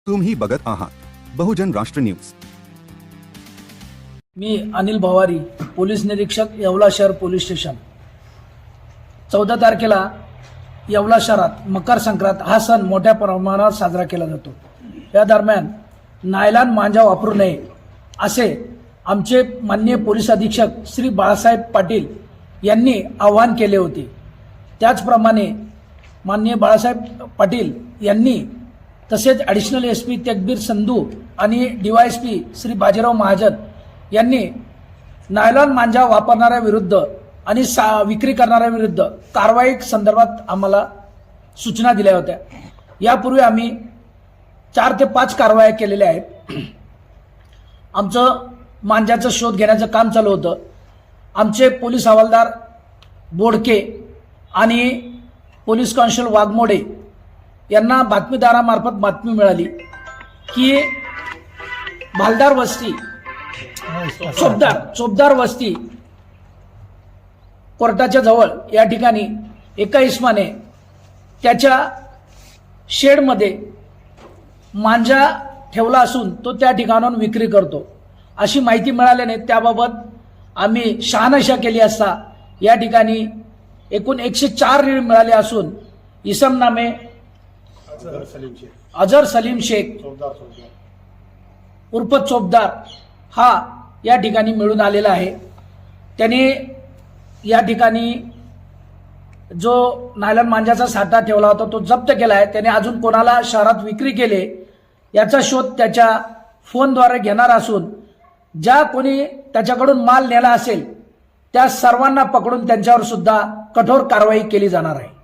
तुम्ही बघत आहात बहुजन राष्ट्र न्यूज। मी अनिल भवारी, पोलीस निरीक्षक, येवला शहर पोलीस स्टेशन। 14 तारखेला येवला शहरात मकर संक्रांत हा सण मोठ्या प्रमाणावर साजरा केला जातो। या दरम्यान नायलॉन मांजा वापरू नये असे आमचे माननीय पोलीस अधीक्षक श्री बाळासाहेब पाटील यांनी आवाहन केले होते। त्याचप्रमाणे माननीय बाळासाहेब पाटील यांनी तसेच ॲडिशनल एसपी तकबीर संधू आणि डीवायएसपी श्री बाजीराव महाजन यांनी नायलॉन मांजा वापरणाऱ्या विरुद्ध आणि विक्री करणाऱ्या विरुद्ध कारवाई संदर्भात आम्हाला सूचना दिल्या होत्या। यापूर्वी आम्ही 4 ते 5 कारवाया केलेल्या आहेत। आमचं मांजाचा शोध घेण्याचं काम चालू होतं। आमचे पोलीस हवालदार बोडके आणि पोलीस कॉन्स्टेबल वाघमोडे यांना बातमीदारामार्फत बातमी मिळाली की भालदार वस्ती चोपदार वस्ती कोर्टाच्या जवळ या ठिकाणी एका इस्माने त्याच्या शेडमध्ये मांजा ठेवला असून तो त्या ठिकाणाहून विक्री करतो अशी माहिती मिळाल्याने त्याबाबत आम्ही शहानिशा केली असता या ठिकाणी एकूण 104 रीळ मिळाले असून इसम नामे अजर सलीम शेख उर्फ चोपदार हा या ठिकाणी मिळून आलेला आहे। त्याने या ठिकाणी जो नायलॉन मांजाचा साठा ठेवला होता तो जप्त केला आहे। त्याने अजून कोणाला शहरात विक्री केले याचा शोध त्याच्या फोनद्वारे घेणार असून ज्या कोणी त्याच्याकडून माल नेला असेल त्या सर्वांना पकडून त्यांच्यावर सुद्धा कठोर कारवाई केली जाणार आहे।